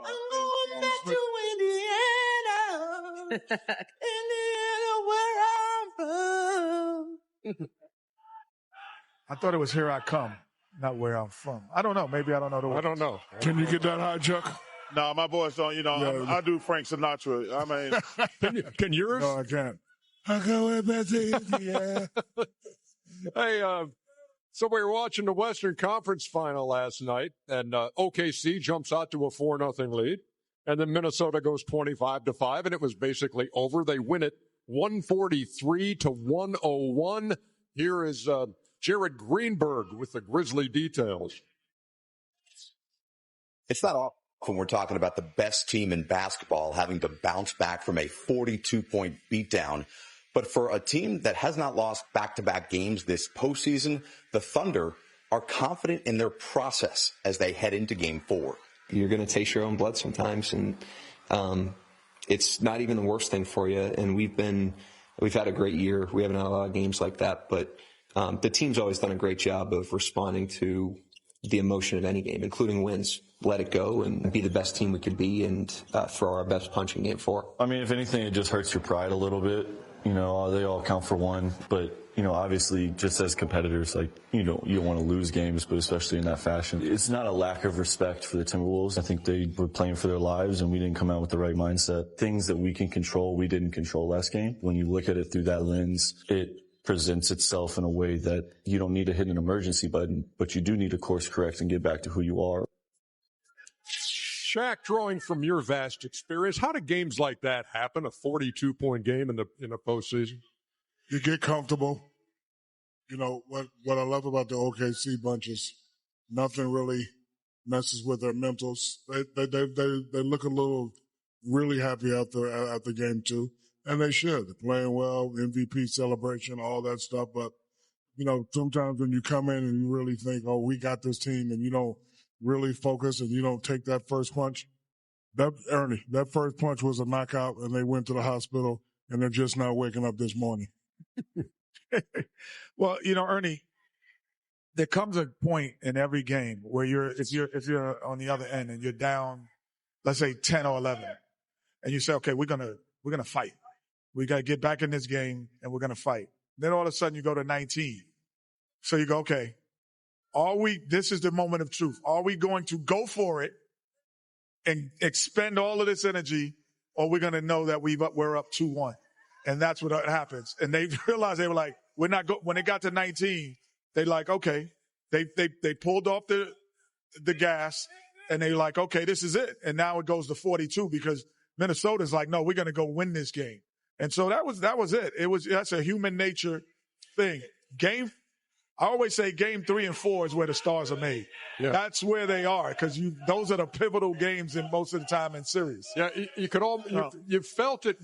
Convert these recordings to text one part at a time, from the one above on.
I'm going back to Indiana. Indiana, where I'm from. I thought it was Here I Come, not Where I'm From. I don't know. Maybe I don't know the words. I don't know. Can you get that high, Chuck? No, my voice don't. I do Frank Sinatra. I mean, can yours? No, I can't. I go back to Indiana. Hey, so we were watching the Western Conference final last night, and OKC jumps out to a 4-0 lead, and then Minnesota goes 25-5, and it was basically over. They win it 143-101. Here is Jared Greenberg with the Grizzly details. It's not often we're talking about the best team in basketball having to bounce back from a 42-point beatdown. But for a team that has not lost back-to-back games this postseason, the Thunder are confident in their process as they head into Game 4. You're going to taste your own blood sometimes, and it's not even the worst thing for you. And we've had a great year. We haven't had a lot of games like that, but the team's always done a great job of responding to the emotion of any game, including wins. Let it go and be the best team we could be and throw our best punch in Game 4. I mean, if anything, it just hurts your pride a little bit. They all count for one, but, obviously just as competitors, you don't want to lose games, but especially in that fashion. It's not a lack of respect for the Timberwolves. I think they were playing for their lives and we didn't come out with the right mindset. Things that we can control, we didn't control last game. When you look at it through that lens, it presents itself in a way that you don't need to hit an emergency button, but you do need to course correct and get back to who you are. Shaq, drawing from your vast experience, how do games like that happen? A 42-point game in the postseason? You get comfortable. What I love about the OKC bunch is nothing really messes with their mentals. They look a little really happy after game 2, and they should. They're playing well, MVP celebration, all that stuff. But sometimes when you come in and you really think, oh, we got this team, and you don't really focus and you don't take that first punch. That first punch was a knockout, and they went to the hospital, and they're just now waking up this morning. Well, Ernie, there comes a point in every game where if you're on the other end and you're down, let's say 10 or 11, and you say, okay, we're gonna fight. We got to get back in this game, and we're gonna fight. Then all of a sudden you go to 19, so you go, okay. This is the moment of truth. Are we going to go for it and expend all of this energy, or we're going to know that we're up 2-1? And that's what happens. And they realized, they were like, when they got to 19, they like, okay, they pulled off the gas, and they like, okay, this is it. And now it goes to 42 because Minnesota's like, no, we're going to go win this game. And so that was it. That's a human nature thing. I always say Game 3 and 4 is where the stars are made. Yeah. That's where they are, because those are the pivotal games in most of the time in series. Yeah, you felt it.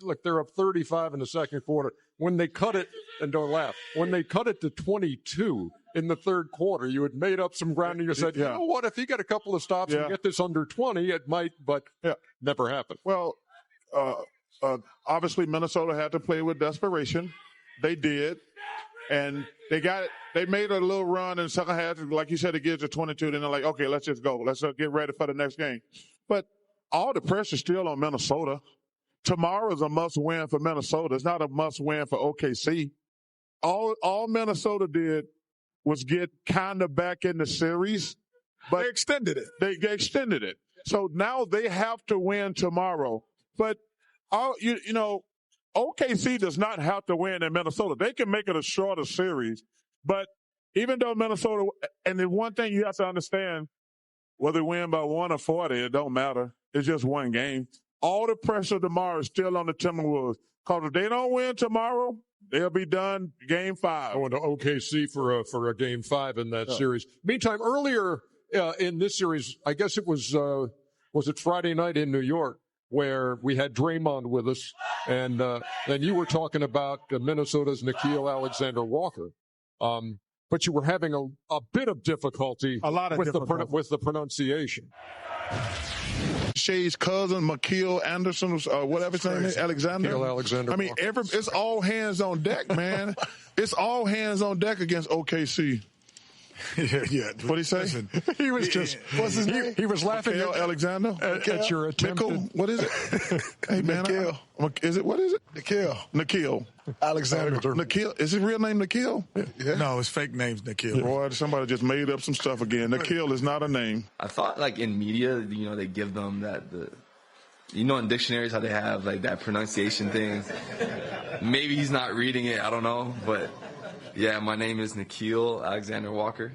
Look, they're up 35 in the second quarter. When they cut it, and don't laugh, when they cut it to 22 in the third quarter, you had made up some ground and you said, you know what, if you get a couple of stops and get this under 20, it might, but never happened. Well, obviously Minnesota had to play with desperation. They did. And they made a little run in the second half, like you said, it gets to 22. Then they're like, okay, let's just go. Let's get ready for the next game. But all the pressure's still on Minnesota. Tomorrow's a must-win for Minnesota. It's not a must-win for OKC. All Minnesota did was get kind of back in the series, but they extended it. They extended it. So now they have to win tomorrow. But OKC does not have to win in Minnesota. They can make it a shorter series. But even though Minnesota, and the one thing you have to understand, whether they win by 1 or 40, it don't matter. It's just one game. All the pressure tomorrow is still on the Timberwolves. Because if they don't win tomorrow, they'll be done Game 5. Going to OKC for a Game 5 in that series. Meantime, earlier in this series, I guess it was it Friday night in New York, where we had Draymond with us, and then you were talking about Minnesota's Nickeil Alexander-Walker. But you were having a bit of difficulty with the pronunciation. Shea's cousin, Nickeil Anderson, whatever his name is, Alexander. Nickeil Alexander. I mean, it's all hands on deck, man. It's all hands on deck against OKC. Yeah. What'd he say? Listen, He was just, What's his name? he was laughing Mikhail Alexander? at your attempt. What is it? Hey, man. Nikhil. What is it? Nikhil. Alexander. Nikhil. Is his real name Nikhil? Yeah. no, his fake name's Nikhil. Boy, somebody just made up some stuff again. Nikhil is not a name. I thought, like, in media, they give them in dictionaries how they have, like, that pronunciation thing. Maybe he's not reading it. I don't know. But, yeah, my name is Nikhil Alexander Walker.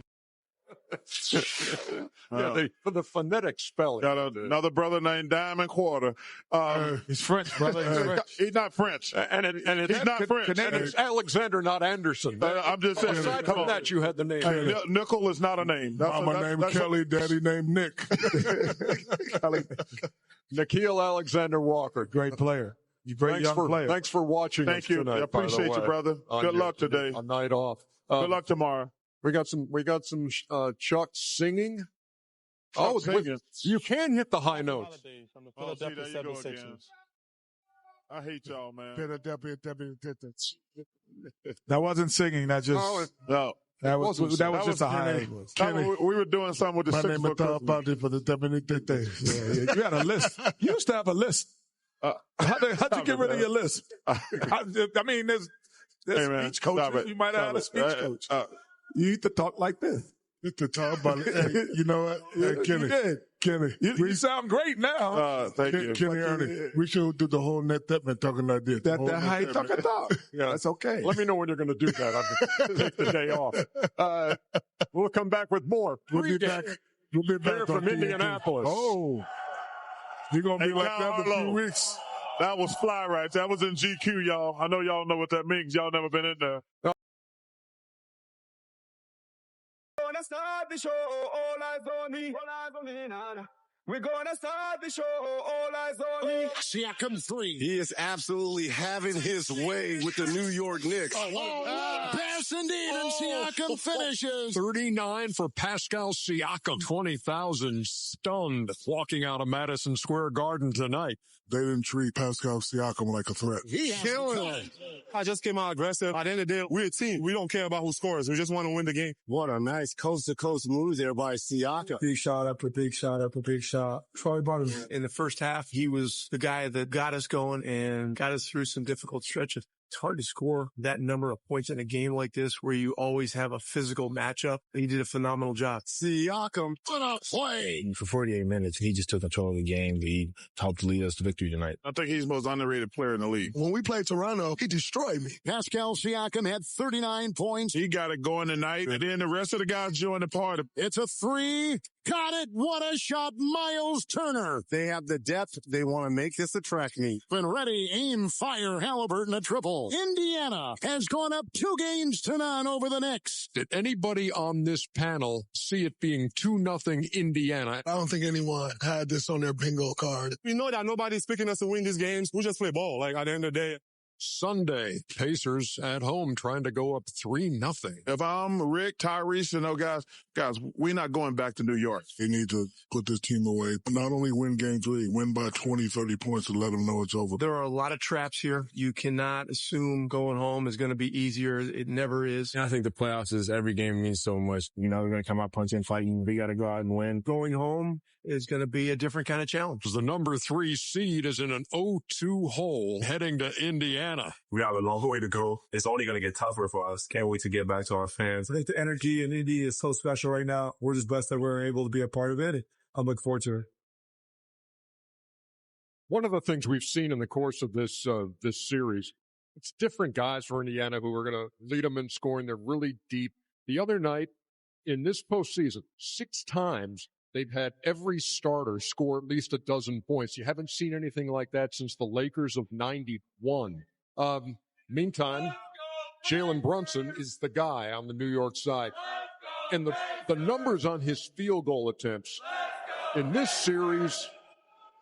For the phonetic spelling. Got another brother named Diamond Quarter. He's French, brother. He's French. He's not French. He's not French. And it's Alexander, not Anderson. I'm just saying. Aside from that, you had the name. Nickel is not a name. Mama named Kelly, daddy named Nick. Nikhil Alexander Walker. Great player. Great young player. Thanks for watching us Thank you. tonight. I appreciate you, brother. Good luck today. A night off. Good luck tomorrow. We got some Chuck singing. Singing. You can hit the high notes. Oh, see, there you go again. I hate y'all, man. That wasn't singing. That just No. that was just a high. We were doing something with the My six name foot is Tom Bounty for the Yeah. You had a list. You used to have a list. How'd you get rid of your list? I mean, there's Hey, man, speech coaches. You might have had a speech coach. You used to talk like this. To talk about it. Hey, you know what? Hey, Kenny. You did. Kenny. You sound great now. Thank you. Kenny Ernie. We should do the whole net Thetman talking like this. That how you talk. Yeah, that's okay. Let me know when you're going to do that. I'll take the day off. We'll come back with more. We'll be back. We'll be back Here from Indianapolis. Oh. You're going to be Hey, like that in a few weeks. That was fly rights. That was in GQ, y'all. I know y'all know what that means. Y'all never been in there. Gonna start the show, all eyes on me. All eyes on me, nah. We're gonna start the show, all eyes on me. Siakam 3. He is absolutely having his way with the New York Knicks. Pass indeed, and Siakam finishes. 39 for Pascal Siakam. 20,000 stunned walking out of Madison Square Garden tonight. They didn't treat Pascal Siakam like a threat. Killing. I just came out aggressive. At the end of the day, we're a team. We don't care about who scores. We just want to win the game. What a nice coast-to-coast move there by Siakam. Big shot after big shot after big shot. Troy Barton. In the first half, he was the guy that got us going and got us through some difficult stretches. It's hard to score that number of points in a game like this where you always have a physical matchup. He did a phenomenal job. Siakam, put up play. For 48 minutes, he just took control of the game. He helped lead us to victory tonight. I think he's the most underrated player in the league. When we played Toronto, he destroyed me. Pascal Siakam had 39 points. He got it going tonight, and then the rest of the guys joined the party. It's a 3. Got it. What a shot. Miles Turner. They have the depth. They want to make this a track meet. Been ready. Aim, fire. Halliburton a triple. Indiana has gone up 2-0 over the Knicks. Did anybody on this panel see it being 2-0 Indiana? I don't think anyone had this on their bingo card. We know that nobody's picking us to win these games. We just play ball. Like, at the end of the day. Sunday, Pacers at home trying to go up 3-0. If I'm Rick, Tyrese, and those guys, we're not going back to New York. They need to put this team away. Not only win game 3, win by 20, 30 points to let them know it's over. There are a lot of traps here. You cannot assume going home is going to be easier. It never is. I think the playoffs is every game means so much. You know, we're going to come out punching, fighting. We got to go out and win. Going home is going to be a different kind of challenge. The number 3 seed is in an 0-2 hole heading to Indiana. We have a long way to go. It's only going to get tougher for us. Can't wait to get back to our fans. I think the energy in Indy is so special right now. We're just blessed that we're able to be a part of it. I'm looking forward to it. One of the things we've seen in the course of this series, it's different guys for Indiana who are going to lead them in scoring. They're really deep. The other night, in this postseason, 6 times they've had every starter score at least a dozen points. You haven't seen anything like that since the Lakers of '91. Meantime, Jalen Brunson is the guy on the New York side. And the numbers on his field goal attempts in this series,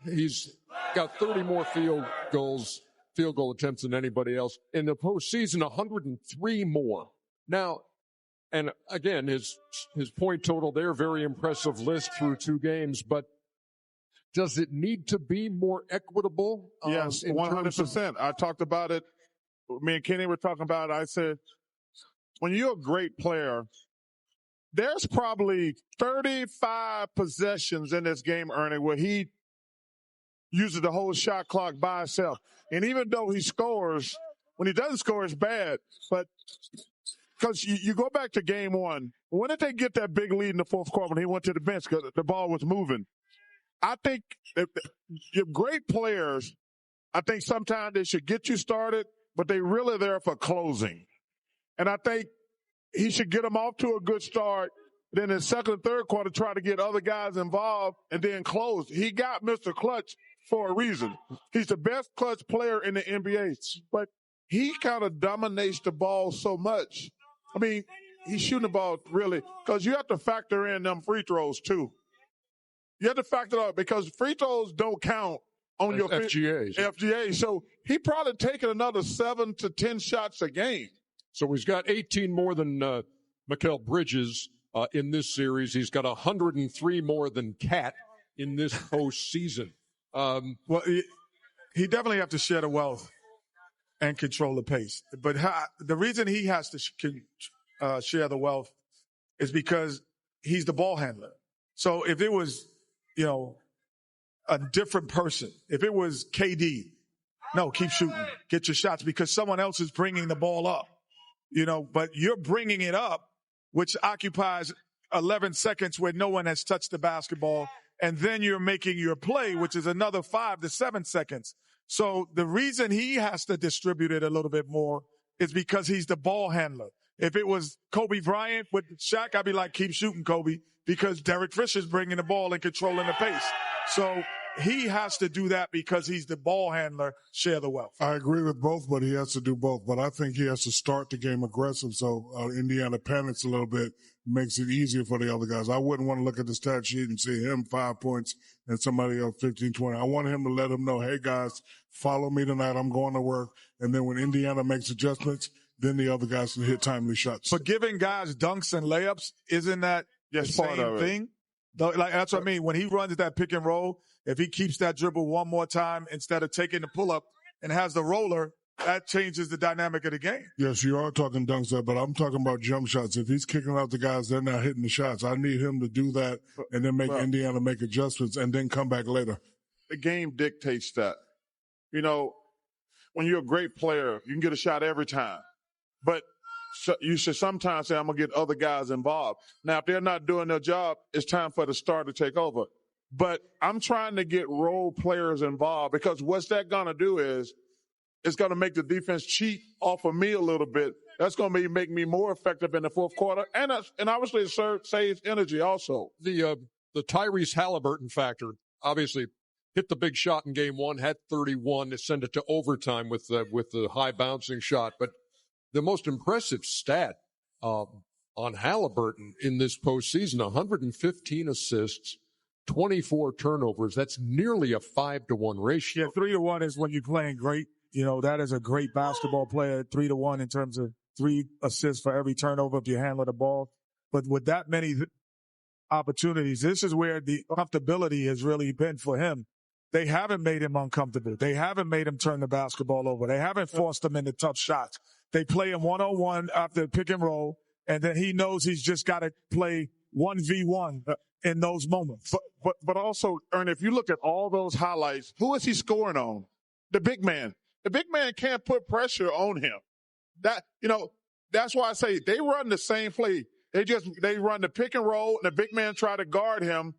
he's got 30 more field goal attempts than anybody else. In the postseason, 103 more. Now, and again, his point total there, very impressive list through 2 games, but does it need to be more equitable? Yes, 100%. I talked about it. Me and Kenny were talking about it. I said, when you're a great player, there's probably 35 possessions in this game, Ernie, where he uses the whole shot clock by himself. And even though he scores, when he doesn't score, it's bad. But because you go back to game one, when did they get that big lead in the fourth quarter when he went to the bench because the ball was moving? I think you're great players. I think sometimes they should get you started, but they really there for closing. And I think he should get them off to a good start. Then in second and third quarter, try to get other guys involved and then close. He got Mr. Clutch for a reason. He's the best clutch player in the NBA, but he kind of dominates the ball so much. I mean, he's shooting the ball really, because you have to factor in them free throws too. You have to factor out because free throws don't count on your FGAs. So he probably taking another 7 to 10 shots a game. So he's got 18 more than Mikal Bridges in this series. He's got 103 more than Cat in this postseason. Well, he definitely have to share the wealth and control the pace. But the reason he has to share the wealth is because he's the ball handler. So if it was, a different person, if it was KD, no, keep shooting, get your shots because someone else is bringing the ball up, but you're bringing it up, which occupies 11 seconds where no one has touched the basketball. And then you're making your play, which is another 5 to 7 seconds. So the reason he has to distribute it a little bit more is because he's the ball handler. If it was Kobe Bryant with Shaq, I'd be like, keep shooting, Kobe, because Derek Fisher's bringing the ball and controlling the pace. So he has to do that because he's the ball handler, share the wealth. I agree with both, but he has to do both. But I think he has to start the game aggressive so Indiana panics a little bit, makes it easier for the other guys. I wouldn't want to look at the stat sheet and see him 5 points and somebody else 15, 20. I want him to let them know, hey, guys, follow me tonight. I'm going to work. And then when Indiana makes adjustments, then the other guys can hit timely shots. But giving guys dunks and layups, isn't that the same thing? Like, that's what I mean. When he runs that pick and roll, if he keeps that dribble one more time instead of taking the pull-up and has the roller, that changes the dynamic of the game. Yes, you are talking dunks there, but I'm talking about jump shots. If he's kicking out the guys, they're not hitting the shots. I need him to do that and then make Indiana make adjustments and then come back later. The game dictates that. When you're a great player, you can get a shot every time. But you should sometimes say, I'm going to get other guys involved. Now, if they're not doing their job, it's time for the star to take over. But I'm trying to get role players involved because what's that going to do is it's going to make the defense cheat off of me a little bit. That's going to make me more effective in the fourth quarter. And obviously it saves energy also. The Tyrese Halliburton factor, obviously, hit the big shot in game one, had 31 to send it to overtime with the high bouncing shot. But the most impressive stat on Halliburton in this postseason, 115 assists, 24 turnovers. That's nearly a 5-to-1 ratio. Yeah, 3-to-1 is when you're playing great. That is a great basketball player, 3-to-1 in terms of 3 assists for every turnover if you handle the ball. But with that many opportunities, this is where the comfortability has really been for him. They haven't made him uncomfortable. They haven't made him turn the basketball over. They haven't forced him into tough shots. They play him one-on-one after pick and roll, and then he knows he's just got to play 1v1 in those moments. But also, Ernie, if you look at all those highlights, who is he scoring on? The big man. The big man can't put pressure on him. That's why I say they run the same play. They run the pick and roll, and the big man try to guard him.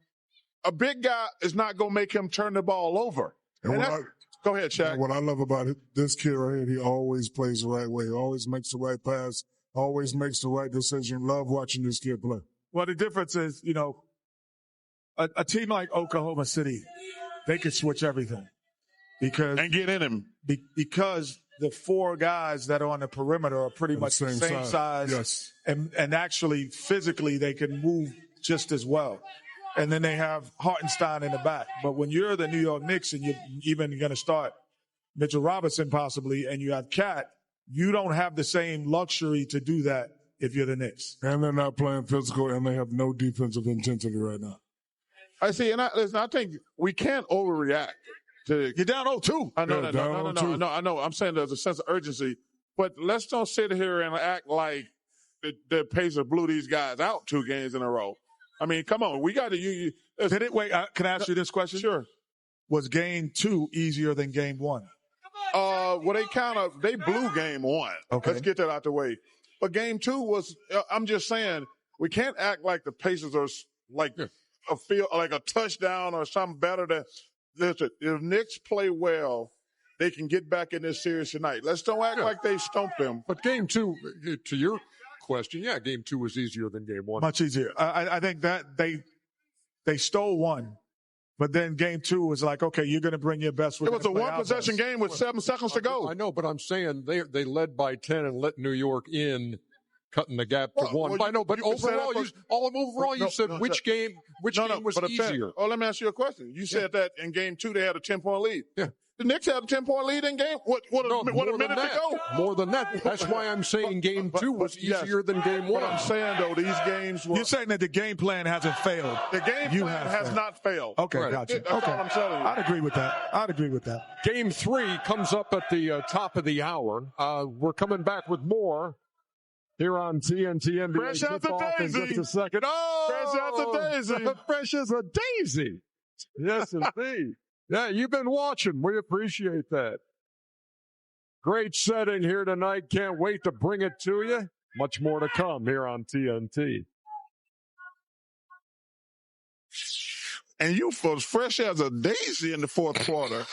A big guy is not going to make him turn the ball over. Go ahead, Shaq. What I love about this kid right here, he always plays the right way. He always makes the right pass, always makes the right decision. Love watching this kid play. Well, the difference is, a team like Oklahoma City, they can switch everything. And get in him. Because the 4 guys that are on the perimeter are pretty much the same size. Yes. And actually, physically, they can move just as well. And then they have Hartenstein in the back. But when you're the New York Knicks and you're even going to start Mitchell Robinson possibly, and you have Cat, you don't have the same luxury to do that if you're the Knicks. And they're not playing physical, and they have no defensive intensity right now. I see, and I think we can't overreact. You're down 0-2. No. I know. I'm saying there's a sense of urgency. But let's don't sit here and act like the Pacers blew these guys out 2 games in a row. I mean, come on. We got to use. Wait, can I ask you this question? Sure. Was game 2 easier than game 1? Well, they blew game 1. Okay. Let's get that out the way. But game 2 was, I'm just saying, we can't act like the Pacers are like a touchdown or something better than, listen, if Knicks play well, they can get back in this series tonight. Let's don't act like they stumped them. But game 2, to your question, game 2 was easier than game 1. Much easier. I think that they stole 1. But then game 2 was like, okay, you're going to bring your best. It was a 1-possession game with 7 seconds to go. I know, but I'm saying they led by 10 and let New York in, cutting the gap to 1. I know, but overall, you said which game was easier. Let me ask you a question. You said that in game 2 they had a 10-point lead. Yeah. The Knicks had a 10-point lead in game. What a minute to go. More than that. That's why I'm saying game 2 was easier than game 1. What I'm saying, though, these games were... You're saying that the game plan hasn't failed. The game plan has not failed. Okay, right. Gotcha. That's all I'm telling you. I'd agree with that. Game 3 comes up at the top of the hour. We're coming back with more here on TNT NBA. Fresh as a daisy. In just a second. Oh! Fresh as a daisy. Fresh as a daisy. Yes, indeed. Yeah, you've been watching. We appreciate that. Great setting here tonight. Can't wait to bring it to you. Much more to come here on TNT. And you folks fresh as a daisy in the fourth quarter.